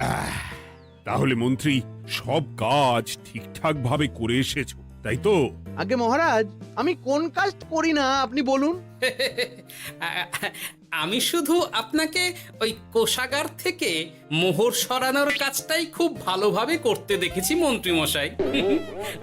আহ, তাহলে মন্ত্রী সব কাজ ঠিকঠাক ভাবে করে এসেছো, তাই তো? আগে মহারাজ, আমি কোন কাজ করি না আপনি বলুন। আমি শুধু আপনাকে ওই কোষাগার থেকে মোহর সরানোর কাজটাই খুব ভালোভাবে করতে দেখেছি মন্ত্রী মশাই।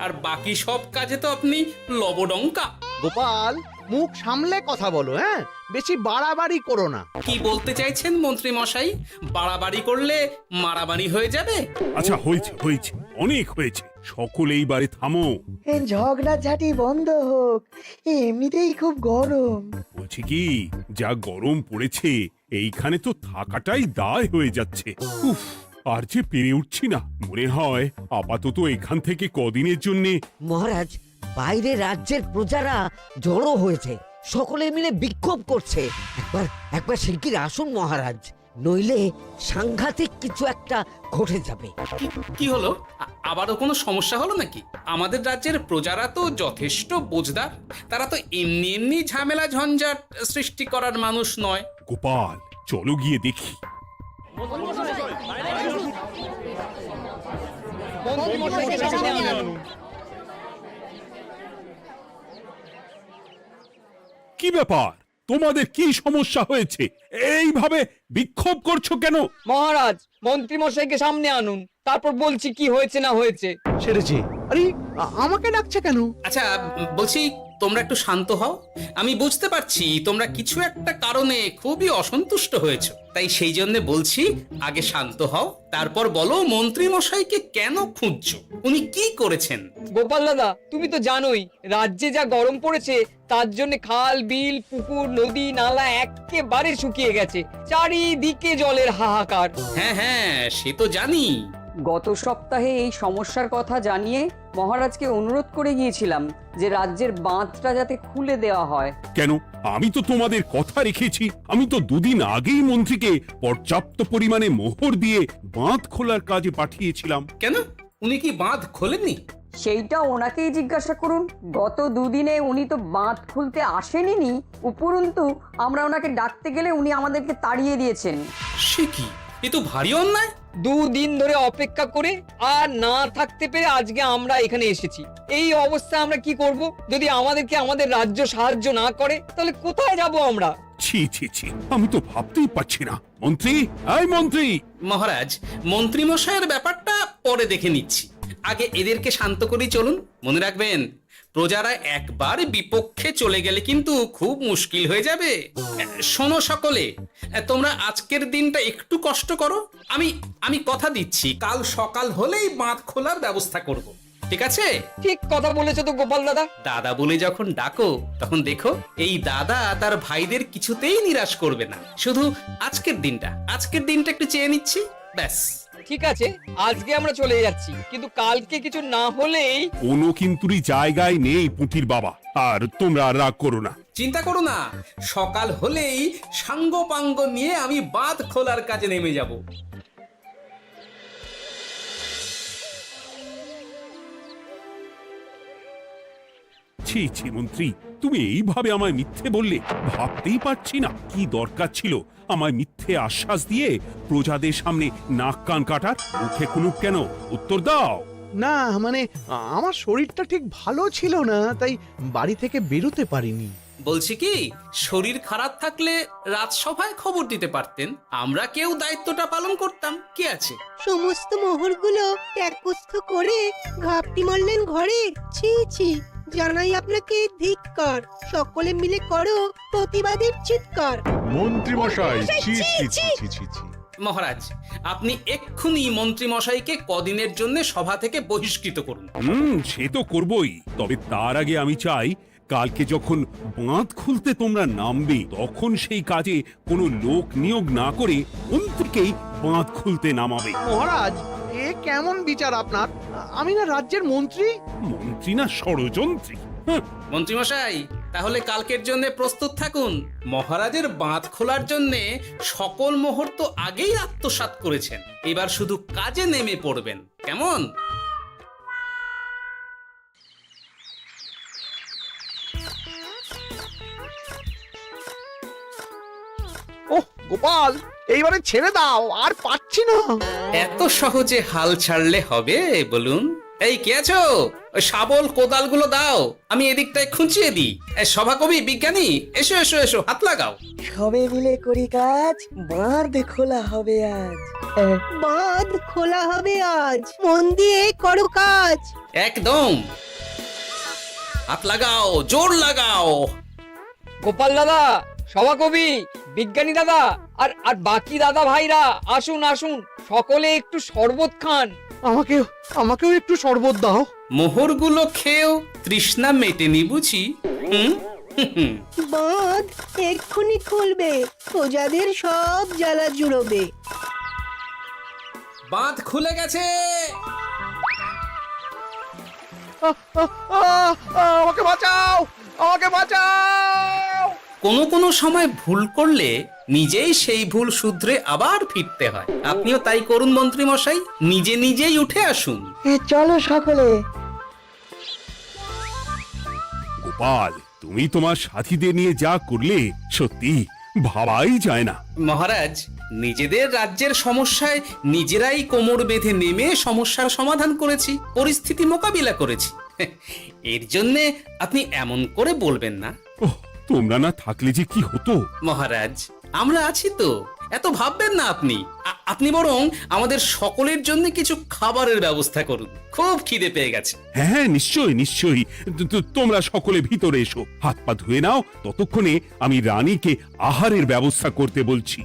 আর বাকি সব কাজে তো আপনি লবডঙ্কা। গোপাল, মুখ সামলে কথা বলো, হ্যাঁ? বেশি বাড়াবাড়ি করো না। কি বলতে চাইছেন মন্ত্রী মশাই? বাড়াবাড়ি করলে মারামারি হয়ে যাবে? আচ্ছা, হয়েছে হয়েছে, অনেক হয়েছে, সকলে এইবারে থামো। ঝগড়াঝাটি বন্ধ হোক, এমনিতেই খুব গরম। বলছি কি, যা গরম পড়েছে এইখানে তো থাকাটাই দায় হয়ে যাচ্ছে। উফ, আর যে পেরে উঠছি না। মনে হয় আপাতত এখান থেকে কদিনের জন্যে। মহারাজ, বাইরে রাজ্যের প্রজারা জড়ো হয়েছে, সকলে মিলে বিক্ষোভ করছে। একবার একবার শিগগির আসুন মহারাজ, নইলে সাংঘাতিক কিছু একটা ঘটে যাবে। কি হলো? আবারও কোনো সমস্যা হলো নাকি? আমাদের রাজ্যের প্রজারা তো যথেষ্ট বোঝদার, তারা তো এমনি এমনি ঝামেলা ঝঞ্ঝাট সৃষ্টি করার মানুষ নয়। গোপাল, চলো গিয়ে দেখি। কি ব্যাপার, তোমাদের কি সমস্যা হয়েছে? এইভাবে বিক্ষোভ করছো কেন? মহারাজ, মন্ত্রী মশাইকে সামনে আনুন, তারপর বলছি কি হয়েছে না হয়েছে। সেরেছে। আরে, আমাকে ডাকছে কেন? আচ্ছা, বলছি তোমরা একটু শান্ত হও। আমি বুঝতে পারছি তোমরা কিছু একটা কারণে খুবই অসন্তুষ্ট হয়েছো, তাই সেই জন্য বলছি আগে শান্ত হও, তারপর বলো মন্ত্রী মশাইকে কেন খুঁজছো, উনি কি করেছেন? গোপাল দাদা, তুমি তো জানোই রাজ্যে যা গরম পড়েছে, তার জন্য খাল বিল পুকুর নদী নালা একেবারে শুকিয়ে গেছে, চারিদিকে জলের হাহাকার। হ্যাঁ হ্যাঁ, সে তো জানি। গত সপ্তাহে এই সমস্যার কথা জানিয়ে মহারাজকে অনুরোধ করে গিয়েছিলাম যে রাজ্যের বাঁধটা যাতে খুলে দেওয়া হয়। কেন? আমি তো তোমাদের কথা রেখেছি। আমি তো দুদিন আগেই মন্ত্রীকে পর্যাপ্ত পরিমাণে মোহর দিয়ে বাঁধ খোলার কাজে পাঠিয়েছিলাম। কেন, উনি কি বাঁধ খোলেননি? সেইটা ওনাকেই জিজ্ঞাসা করুন। গত দুদিনে উনি তো বাঁধ খুলতে আসেনি, উপরন্তু আমরা ওনাকে ডাকতে গেলে উনি আমাদেরকে তাড়িয়ে দিয়েছেন। সে কি, এ তো ভারী অন্যায়। দুদিন ধরে অপেক্ষা করে আর না থাকতে পেরে আজকে আমরা এখানে এসেছি। এই অবস্থা আমরা কি করব? যদি আমাদেরকে আমাদের রাজ্য সাহায্য না করে তাহলে কোথায় যাব আমরা? ছি ছি ছি, আমি তো ভাবতেই পারছি না। মন্ত্রী, এই মন্ত্রী! মহারাজ, মন্ত্রী মশাইয়ের ব্যাপারটা পরে দেখে নিচ্ছি, আগে এদেরকে শান্ত করেই চলুন। মনে রাখবেন, প্রজারা একবার বিপক্ষে চলে গেলে কিন্তু খুব মুশকিল হয়ে যাবে। শোনো সকলে, তোমরা আজকের দিনটা একটু কষ্ট করো। আমি কথা দিচ্ছি, কাল সকাল হলেই বাঁধ খোলার ব্যবস্থা করব, ঠিক আছে? ঠিক কথা বলেছো তো গোপাল দাদা। দাদা বলে যখন ডাকো, তখন দেখো এই দাদা তার ভাইদের কিছুতেই নিরাশ করবে না। শুধু আজকের দিনটা একটু চেয়ে নিচ্ছি, ব্যাস। ঠিক আছে, আজকে আমরা চলে যাচ্ছি, কিন্তু কালকে কিছু না হলেই। কোনো কিন্তুরই জায়গায় নেই পুঁটির বাবা। আর তোমরা আর রাগ করো না। চিন্তা করো না, সকাল হলেই সাঙ্গ পাঙ্গ নিয়ে আমি বাঁধ খোলার কাজে নেমে যাব। ছি ছি মন্ত্রী, তুমি এইভাবে আমায় মিথ্যে বললে। ভাবতেই পারছি না কি দরকার ছিল আমায় মিথ্যে আশ্বাস দিয়ে প্রজাদের সামনে নাক কান কাটার। মুখে কুলুপ কেন? উত্তর দাও। না মানে, আমার শরীরটা ঠিক ভালো ছিল না, তাই বাড়ি থেকে বেরোতে পারিনি। বলছি কি, শরীর খারাপ থাকলে রাজসভায় খবর দিতে পারতেন, আমরা কেউ দায়িত্বটা পালন করতাম, কি আছে? সমস্ত মোহরগুলো ত্যাগস্থ করে ঘাপটি মারলেন ঘরে। ছি ছি, জানাই আপনাকে ধিক্কার। সকলে মিলে করো প্রতিবাদের চিৎকার। মন্ত্রী মশাই, ছি ছি ছি ছি ছি ছি। মহারাজ, আপনি এক্ষুনি মন্ত্রী মশাইকে কদিনের জন্য সভা থেকে বহিষ্কৃত করুন। সে তো করবই, তবে তার আগে আমি চাই কালকে যখন বাঁধ খুলতে তোমরা নামবে, তখন সেই কাজে কোনো লোক নিয়োগ না করে মন্ত্রীকেই বাঁধ খুলতে নামাবে। মহারাজ, এ কেমন বিচার আপনার? আমি না রাজ্যের মন্ত্রী। মন্ত্রী না ষড়যন্ত্রী। মন্ত্রী মশাই, তাহলে কালকের জন্য প্রস্তুত থাকুন। মহারাজের বাঁধ খোলার জন্য সকল মোহর তো আগেই আত্মসাৎ করেছেন, এবার শুধু কাজে নেমে পড়বেন, কেমন? ওহ গোপাল, এইবারে ছেড়ে দাও, আর পাচ্ছি না। এত সহজে হাল ছাড়লে হবে বলুন? এই কে আছো? ওই শাবল কোদালগুলো দাও, আমি এদিকটায় খুঁচিয়ে দিই। সভাকবি, বিজ্ঞানী, এসো এসো এসো, হাত লাগাও। সবে মিলে করি কাজ, বাঁধ খোলা হবে আজ। বাঁধ খোলা হবে আজ, মন দিয়ে করো কাজ। একদম, হাত লাগাও, জোর লাগাও। গোপাল দাদা, সভাকবি, বিজ্ঞানী দাদা আর আর বাকি দাদা ভাইরা আসুন আসুন, সকলে একটু শরবত খান। আমাকেও একটু শরবত দাও। মোহরগুলো খেয়েও তৃষ্ণা মেটেনি বুঝি? হুম হুম। বাঁধ এক্ষুনি খুলবে, প্রজাদের সব জ্বালা জুড়বে। বাঁধ খুলে গেছে। আমাকে বাঁচাও, আমাকে বাঁচাও। কোনো সময় ভুল করলে নিজেই সেই ভুল শুধরে আবার ফিরতে হয়। আপনিও তাই করুন মন্ত্রী মশাই, নিজে নিজেই উঠে আসুন। চলো সকলে। গোপাল, তুমি তোমার সাথীদের নিয়ে যা করলে সত্যি ভাবাই যায় না। মহারাজ, নিজেদের রাজ্যের সমস্যায় নিজেরাই কোমর বেঁধে নেমে সমস্যার সমাধান করেছি, পরিস্থিতি মোকাবিলা করেছি। এর জন্যে আপনি এমন করে বলবেন না। ওহ, তোমরা না থাকলে যে কি হতো। মহারাজ, আমরা আছি তো, এত ভাববেন না আপনি। আপনি বরং আমাদের সকলের জন্য কিছু খাবারের ব্যবস্থা করুন, খুব খিদে পেয়ে গেছে। হ্যাঁ, নিশ্চয়ই নিশ্চয়ই। তোমরা সকলে ভিতরে এসো, হাত পা ধুয়ে নাও। ততক্ষণে আমি রানীকে আহারের ব্যবস্থা করতে বলছি।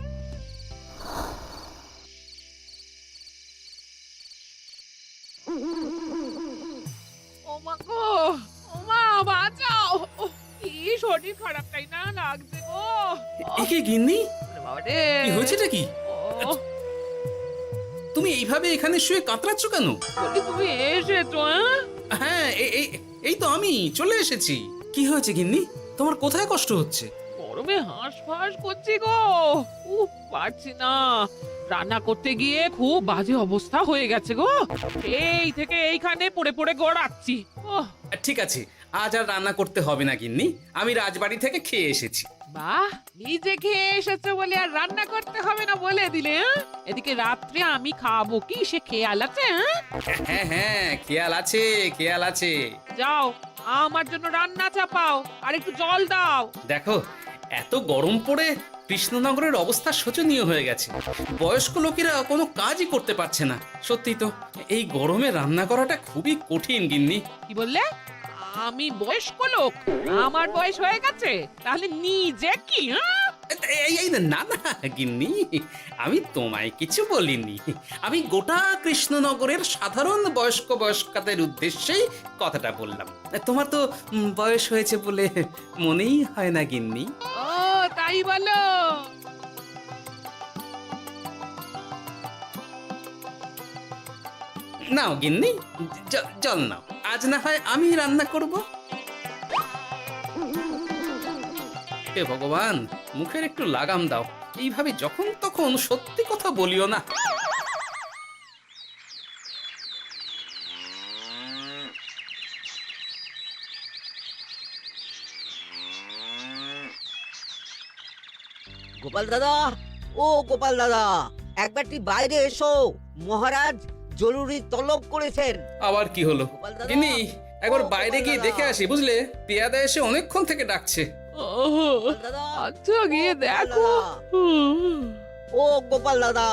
ওমা গো, ওমা বাঁচাও। কি শরীর খারাপ, তাই না লাগছে গো। একে গিন্নি, বাবারে, কি হয়েছেটা কি? ও, তুমি এইভাবে এখানে শুয়ে কাতরাচ্ছ কেন? বলি তুমি এসেছো? হ্যাঁ, এই তো আমি চলে এসেছি। কি হয়েছে গিন্নি? তোমার কোথায় কষ্ট হচ্ছে? গরমে হাঁসফাঁস করছি গো। পারছি না, রান্না করতে গিয়ে খুব বাজে অবস্থা হয়ে গেছে গো। এই থেকে এইখানে পড়ে পড়ে গড়াচ্ছি। ওহ, ঠিক আছে, আজ আর রান্না করতে হবে না গিন্নি, আমি রাজবাড়ি থেকে খেয়ে এসেছি। বাহ, নিজে খেয়ে এসেছো বলে আর রান্না করতে হবে না বলে দিলে? এদিকে রাত্রে আমি খাবো কি, সে খেয়াল আছে? হ্যাঁ হ্যাঁ, খেয়াল আছে, খেয়াল আছে। যাও, আমার জন্য রান্না চাপাও আর একটু জল দাও। দেখো, এত গরম পড়ে কৃষ্ণনগরের অবস্থা শোচনীয় হয়ে গেছে। বয়স্ক লোকেরা কোনো কাজই করতে পারছে না। সত্যি তো, এই গরমে রান্না করাটা খুবই কঠিন গিন্নি। কি বললে? আমি বয়স্ক লোক? আমার বয়স হয়ে গেছে, তাহলে নিজে কি? এই না না গিন্নি, আমি তোমায় কিছু বলিনি। আমি গোটা কৃষ্ণনগরের সাধারণ বয়স্কাদের উদ্দেশ্যেই কথাটা বললাম। তোমার তো বয়স হয়েছে বলে মনেই হয় না গিন্নি। ও তাই বলো? নাও গিন্নি, জল নাও। আজ না হয় আমি রান্না করব। হে ভগবান, মুখের একটু লাগাম দাও। এইভাবে যখন তখন সত্যি কথা বলিও না। গোপাল দাদা, ও গোপাল দাদা, একবারটি বাইরে এসো। মহারাজ জরুরি তলব করেছেন। আবার কি হলো? গোপাল দাদা, গিন্নি, একবার ও বাইরে গোপাল গিয়ে দাদা। দেখে আসি, বুঝলে? পেয়াদা এসে অনেকক্ষণ থেকে ডাকছে। ও, গোপাল দাদা, আচ্ছা গিয়ে গোপাল দেখো। দাদা, ও গোপাল দাদা,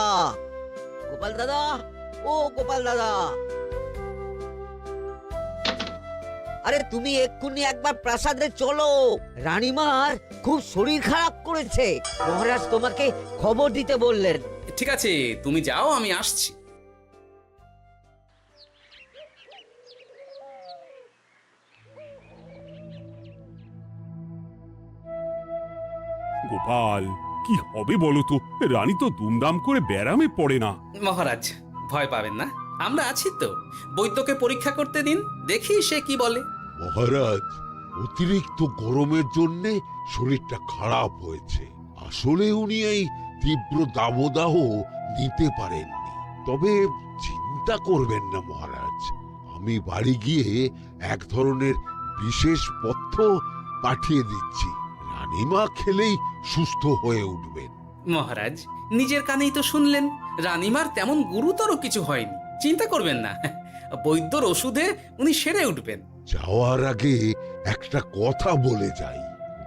গোপাল দাদা, ও গোপাল দাদা। আরে তুমি এক্ষুনি একবার প্রাসাদে চলো, রানীমার খুব শরীর খারাপ করেছে। মহারাজ তোমাকে খবর দিতে বললেন। ঠিক আছে, তুমি যাও, আমি আসছি। গোপাল, কি হবে বলো তো? রানী তো দুমদাম করে ব্যারামে পড়ে না। মহারাজ, ভয় পাবেন না, আমরা আছি তো। বৈদ্যকে পরীক্ষা করতে দিন, দেখি সে কি বলে। মহারাজ, অতিরিক্ত গরমের জন্য শরীরটা খারাপ হয়েছে। আসলে উনি এই তীব্র দাবদাহ নিতে পারেননি। তবে চিন্তা করবেন না মহারাজ, আমি বাড়ি গিয়ে এক ধরনের বিশেষ পথ্য পাঠিয়ে দিচ্ছি। রানীমা খেলেই সুস্থ হয়ে উঠবেন। মহারাজ নিজের কানেই তো শুনলেন, রানীমার তেমন গুরুতর কিছু হয়নি, চিন্তা করবেন না। বৈদ্যর ওষুধে উনি সেরে উঠবেন। যাওয়ার আগে একটা কথা বলে যাই,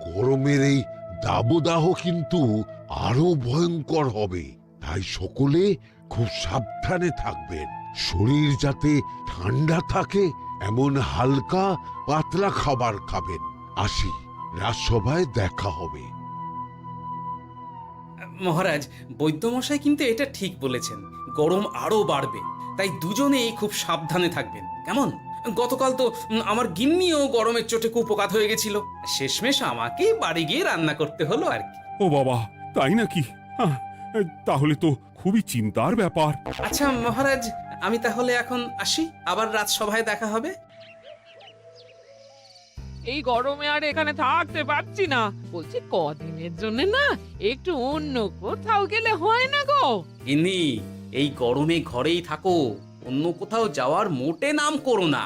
গরমের এই দাবদাহ কিন্তু আরো ভয়ঙ্কর হবে, তাই সকলে খুব সাবধানে থাকবেন। শরীর যাতে ঠান্ডা থাকে এমন হালকা পাতলা খাবার খাবেন। আসি, রাজসভায় দেখা হবে। মহারাজ, বৈদ্যমশাই কিন্তু এটা ঠিক বলেছেন, গরম আরো বাড়বে, তাই দুজনেই খুব সাবধানে থাকবেন, কেমন? গতকাল তো আমার গিন্নিও গরমের চোটে কুপোকাত হয়ে গেছিল, শেষমেশ আমাকেই বাড়ি গিয়ে রান্না করতে হলো আর কি। ও বাবা, তাই নাকি? তাহলে তো খুবই চিন্তার ব্যাপার। আচ্ছা মহারাজ, আমি তাহলে এখন আসি, আবার রাজসভায় দেখা হবে। এই গরমে আর এখানে থাকতে পারছি না, বলছি কদিনের জন্য না একটু অন্য কোথাও গেলে হয় না গো? গিন্নি, এই গরমে ঘরেই থাকো, অন্য কোথাও যাওয়ার মোটে নাম করো না।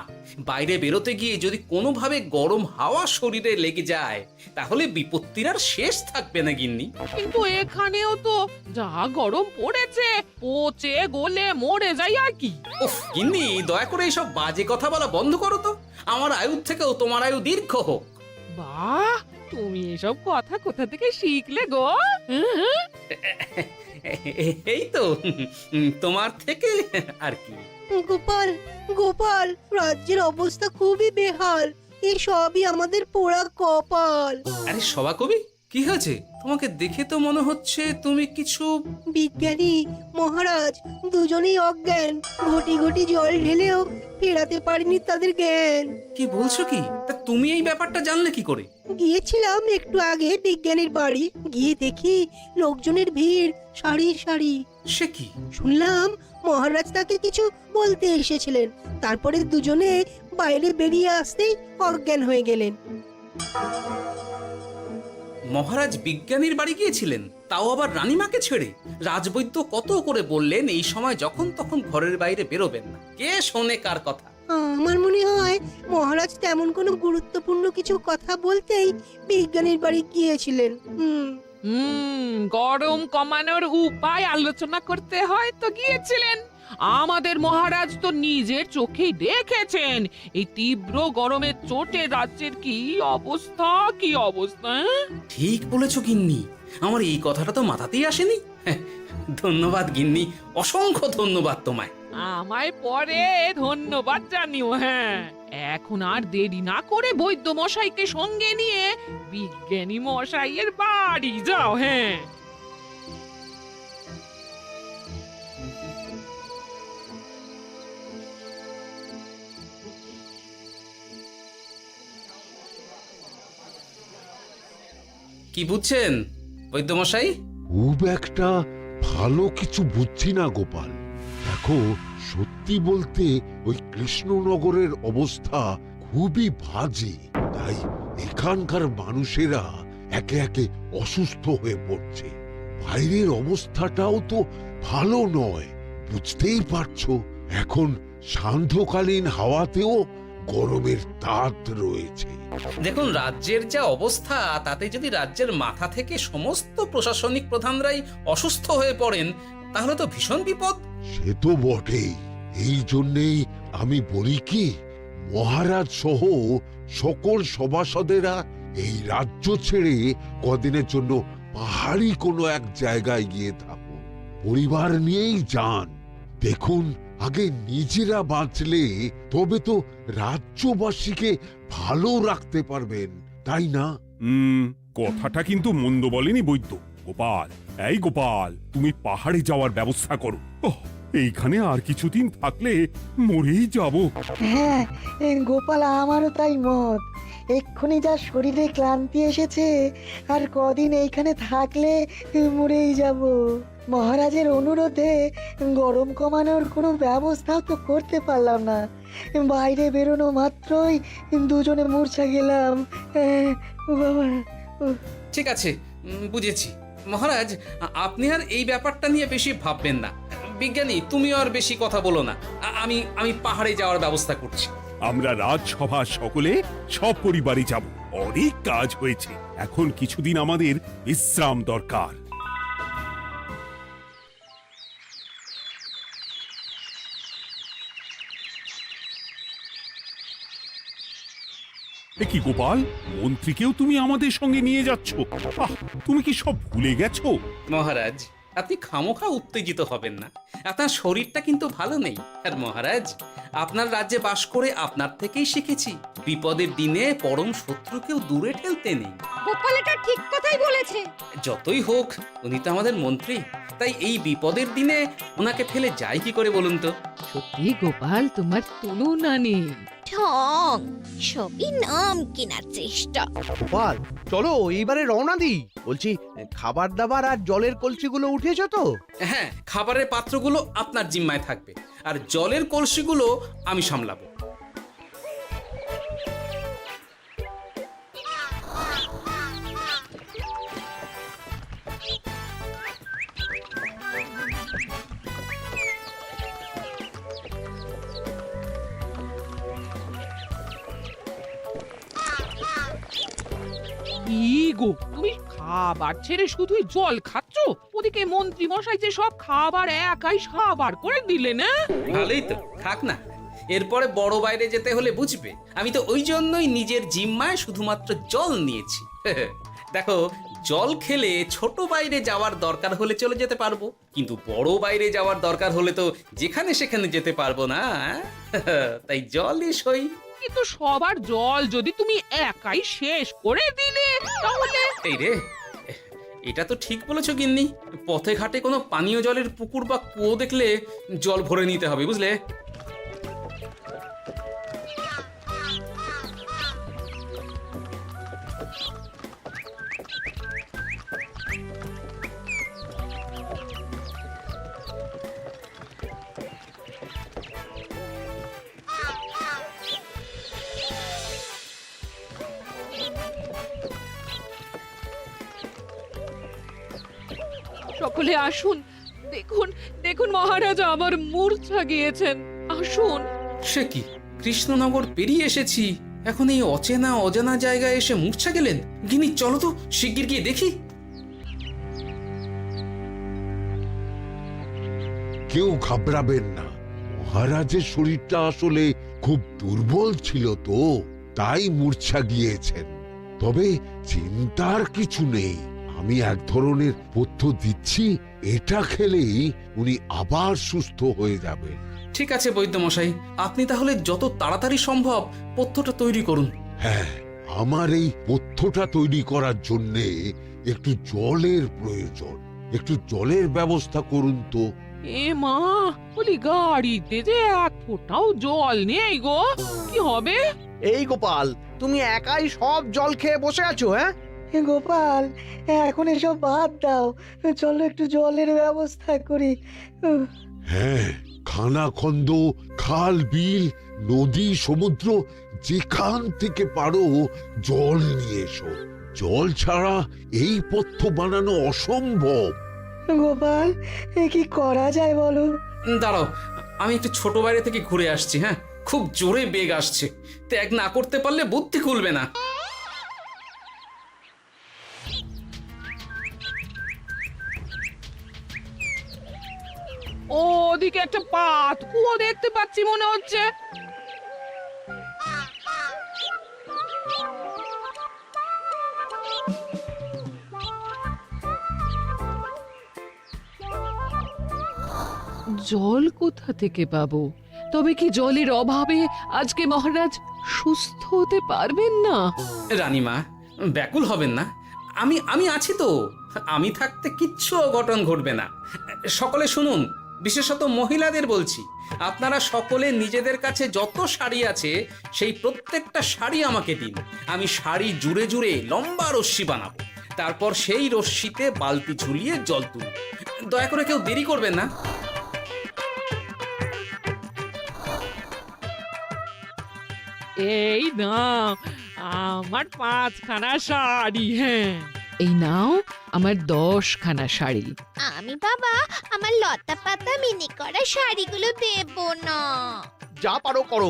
বাইরে বেরোতে গিয়ে যদি কোনোভাবে গরম হাওয়া শরীরে লেগে যায় তাহলে বিপত্তির আর শেষ থাকবে না গিন্নি। কিন্তু এখানেও তো যা গরম পড়েছে, পচে গলে মরে যাই আর কি। উফ গিন্নি, দয়া করে এইসব বাজে কথা বলা বন্ধ করো তো, আমার আয়ুর থেকেও তোমার আয়ু দীর্ঘ হোক। বাহ, তুমি এসব কথা কোথা থেকে শিখলে গো? হুম? এই তো তোমার থেকে আর কি। গোপাল, গোপাল, রাজ্যের অবস্থা খুবই বেহাল। এই সবই আমাদের পোড়া কপাল। আরে সভা কবি, কি হয়েছে? তোমাকে দেখে তো মনে হচ্ছে তুমি কিছু... বিজ্ঞানী মহারাজ দুজনেই অজ্ঞান, ঘটি ঘটি জল ঢেলেও ফেরাতে পারেনি তাদের জ্ঞান। কি বলছো কি? তা তুমি এই ব্যাপারটা জানলে কি করে? গিয়েছিলাম একটু আগে বিজ্ঞানীর বাড়ি, গিয়ে দেখি লোকজনের ভিড় সারি সারি। সে কি? শুনলাম মহারাজ তাকে কিছু বলতে এসেছিলেন, তারপরে দুজনে বাইরে বেরিয়ে আসতেই অজ্ঞান হয়ে গেলেন। মহারাজ বিজ্ঞানীর বাড়ি গিয়েছিলেন, তাও আবার রানীমাকে ছেড়ে? রাজবৈদ্য কত করে বললেন এই সময় যখন তখন ঘরের বাইরে বেরোবেন না, কে শোনে কার কথা? আমার মনে হয় মহারাজ তেমন কোনো গুরুত্বপূর্ণ কিছু কথা বলতেই বিজ্ঞানীর বাড়ি গিয়েছিলেন। গরম কমানোর উপায় আলোচনা করতে হয় তো গিয়েছিলেন। আমাদের মহারাজ তো নিজের চোখেই দেখেছেন এই তীব্র গরমের চোটে রাজ্যের কি অবস্থা, কি অবস্থা। ঠিক বলেছো গিন্নি, আমার এই কথাটা তো মাথাতেই আসেনি। ধন্যবাদ গিন্নি, অসংখ্য ধন্যবাদ তোমায়। আমায় পরে ধন্যবাদ জানিও। হ্যাঁ, এখন আর দেরি না করে বৈদ্য মশাইকে সঙ্গে নিয়ে বিজ্ঞানী মশাইয়ের বাড়ি যাও। হ্যাঁ, কি বুঝছেন বৈদ্যমশাই? খুব একটা ভালো কিছু বুঝছি না গোপাল। দেখো, সত্যি বলতে ওই কৃষ্ণনগরের অবস্থা খুবই বাজে, তাই এখানকার মানুষেরা একে একে অসুস্থ হয়ে পড়ছে। বাইরের অবস্থাটাও তো ভালো নয়, বুঝতেই পারছো। এখন সান্ধ্যকালীন হাওয়াতেও গরমের তাত রয়েছে। দেখুন, রাজ্যের যা অবস্থা তাতে যদি রাজ্যের মাথা থেকে সমস্ত প্রশাসনিক প্রধানরাই অসুস্থ হয়ে পড়েন তাহলে তো ভীষণ বিপদ। সে তো বটেই, এই জন্যেই আমি বলি কি, মহারাজ সহ সকল সভাসদেরা এই রাজ্য ছেড়ে কদিনের জন্য পাহাড়ি কোনো এক জায়গায় গিয়ে থাকুন, পরিবার নিয়েই যান। দেখুন, আগে নিজেরা বাঁচলে তবে তো রাজ্যবাসীকে ভালো রাখতে পারবেন, তাই না? কথাটা কিন্তু মন্দ বলেনি বৈদ্য। গোপাল, এই গোপাল, তুমি পাহাড়ে যাওয়ার ব্যবস্থা করো। এইখানে আর কিছুদিন থাকলে মরেই যাব। হ্যাঁ গোপাল, আমারও তাই মত। এক্ষুনি যা শরীরে ক্লান্তি এসেছে, আর কদিন এইখানে থাকলে মরেই যাব। মহারাজের অনুরোধে গরম কমানোর কোনো ব্যবস্থাও তো করতে পারলাম না, বাইরে বেরোনো মাত্রই দুজনে মূর্ছা গেলাম। বাবা, ঠিক আছে, বুঝেছি। মহারাজ, আপনি আর এই ব্যাপারটা নিয়ে বেশি ভাববেন না। বিজ্ঞানী, তুমি আর বেশি কথা বলো না, আমি পাহাড়ে যাওয়ার ব্যবস্থা করছি। আমরা রাজসভা সকলে সপরিবারে যাব। অনেক কাজ হয়েছে, এখন কিছুদিন আমাদের বিশ্রাম দরকার। এ কি গোপাল, মন্ত্রীকেও তুমি আমাদের সঙ্গে নিয়ে যাচ্ছ? আহ, তুমি কি সব ভুলে গেছো? মহারাজ, আপনি খামোখা উত্তেজিত হবেন না। আপনার শরীরটা কিন্তু ভালো নেই। আর মহারাজ, আপনার রাজ্যে বাস করে আপনার থেকেই শিখেছি বিপদের দিনে পরম শত্রুকেও দূরে ঠেলতে নেই। গোপাল এটা ঠিক কথাই বলেছে। যতই হোক, উনি তো আমাদের মন্ত্রী, তাই এই বিপদের দিনে ওনাকে ফেলে যায় কি করে বলুন তো? সত্যি গোপাল, তোমার তুলনা নেই। ঠং, সবই নাম কেনার চেষ্টা। গোপাল, চলো এইবারে রওনা দিই। বলছি, খাবার দাবার আর জলের কলসিগুলো উঠেছ তো? হ্যাঁ, খাবারের পাত্রগুলো আপনার জিম্মায় থাকবে, আর জলের কলসিগুলো আমি সামলাবো। কি গো, তুমি খাবার ছেড়ে শুধুই জল খাচ্ছ? ওদিকে মন্ত্রী মশাই যে সব খাবার একাই সাবার করে দিলে না? ভালোই তো, থাক না। এরপরে বড় বাইরে যেতে হলে বুঝবে। আমি তো ওই জন্যই নিজের জিম্মায় শুধুমাত্র জল নিয়েছি। দেখো, জল খেলে ছোট বাইরে যাওয়ার দরকার হলে চলে যেতে পারবো, কিন্তু বড় বাইরে যাওয়ার দরকার হলে তো যেখানে সেখানে যেতে পারবো না। তাই জলই সই। কিন্তু সবার জল যদি তুমি একাই শেষ করে দিলে তাহলে? এই রে, এটা তো ঠিক বলেছো গিন্নি। পথে ঘাটে কোনো পানীয় জলের পুকুর বা কুয়ো দেখলে জল ভরে নিতে হবে, বুঝলে? সকলে আসুন, দেখুন দেখুন, মহারাজ আমার মূর্ছা গিয়েছেন। আসুন। সে কি, কৃষ্ণনগর পেরিয়ে এসেছি, এখন এই অচেনা অজানা জায়গায় এসে মূর্ছা গেলেন? গিনি, চলো তো শিগগির গিয়ে দেখি। কেউ ঘাবড়াবেন না, মহারাজের শরীরটা আসলে খুব দুর্বল ছিল তো, তাই মূর্ছা গিয়েছেন। তবে চিন্তার কিছু নেই, আমি এক ধরনের পথ্য দিচ্ছি, এটা খেলেই উনি আবার সুস্থ হয়ে যাবেন। ঠিক আছে বৈদ্য মশাই, আপনি তাহলে যত তাড়াতাড়ি সম্ভব পথ্যটা তৈরি করুন। হ্যাঁ, আমার এই পথ্যটা তৈরি করার জন্যে একটু জলের প্রয়োজন। একটু জলের ব্যবস্থা করুন তো। এ মা, বলি গাড়িতে যে এক ফোঁটাও জল নেই গো, কি হবে? এই গোপাল, তুমি একাই সব জল খেয়ে বসে আছো? হ্যাঁ গোপাল, এখন এসব বাদ দাও, চলো একটু জলের ব্যবস্থা করি। হ্যাঁ, খানাখন্দ, খাল, বিল, নদী, সমুদ্র, যেখান থেকে পারো জল নিয়ে এসো। জল ছাড়া এই পথ্য বানানো অসম্ভব। গোপাল, এ কি করা যায় বলো? দাঁড়াও, আমি একটু ছোট বাইরে থেকে ঘুরে আসছি। হ্যাঁ, খুব জোরে বেগ আসছে, ত্যাগ না করতে পারলে বুদ্ধি খুলবে না। ওদিকে একটা পাত কুয়ো দেখতে পাচ্ছি মনে হচ্ছে। জল কোথা থেকে পাবো? তবে কি জলের অভাবে আজকে মহারাজ সুস্থ হতে পারবেন না? রানীমা, ব্যাকুল হবেন না, আমি আমি আছি তো। আমি থাকতে কিচ্ছু অঘটন ঘটবে না। সকলে শুনুন, বিশেষত মহিলাদের বলছি, আপনারা সকলে নিজেদের কাছে যত শাড়ি আছে সেই প্রত্যেকটা শাড়ি আমাকে দিন। আমি শাড়ি জুড়ে জুড়ে লম্বা রশ্মি বানাবো, তারপর সেই রশ্মিতে বালতি ঝুলিয়ে জল তুলব। দয়া করে কেউ দেরি করবেন না। এই নাও আমার 5খানা শাড়ি। হ্যাঁ, এই নাও আমার 10খানা শাড়ি। আমি বাবা আমার লতা পাতা মিনি করা শাড়িগুলো দেব না। যা পারো করো,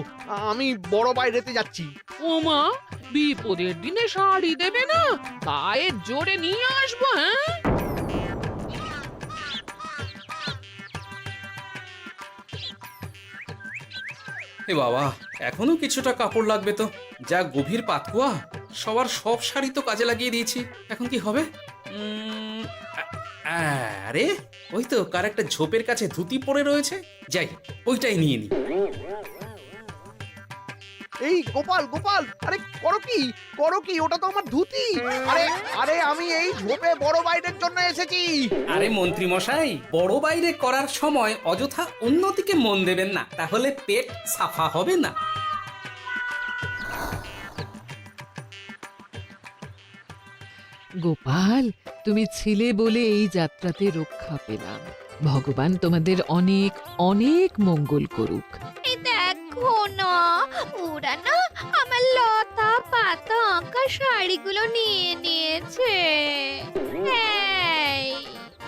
আমি বড় বাইরেতে যাচ্ছি। ওমা, বিপদের দিনে শাড়ি দেবে না? গায়ের জোরে নিয়ে আসবো। হ্যাঁ, এ বাবা, এখনো কিছুটা কাপড় লাগবে তো। যা গভীর পাতকুয়া, সবার সব শাড়ি তো কাজে লাগিয়ে দিয়েছি, এখন কি হবে? আরে ওই তো কার একটা ঝোপের কাছে ধুতি পড়ে রয়েছে, যাই ওইটাই নিয়ে নি। এই গোপাল গোপাল, আরে করো কি ওটা তো আমার ধুতি। আরে আরে আমি এই ঝোপে বড় বাইরের জন্য এসেছি। আরে মন্ত্রী মশাই, বড় বাইরে করার সময় অযথা অন্যদিকে মন দেবেন না, তাহলে পেট সাফা হবে না। গোপাল, তুমি ছিলে বলে এই যাত্রাতে রক্ষা পেলাম। ভগবান তোমাদের অনেক অনেক মঙ্গল করুক। এই দেখো না, ওরা না আমার লতা পাতা আঁকা শাড়িগুলো নিয়ে নিয়েছে। এই,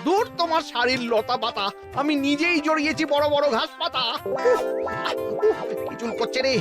দূর তোমার শাড়ির লতা পাতা, আমি নিজেই জড়িয়েছি বড় বড় ঘাস পাতা। কি চুল করছে রে।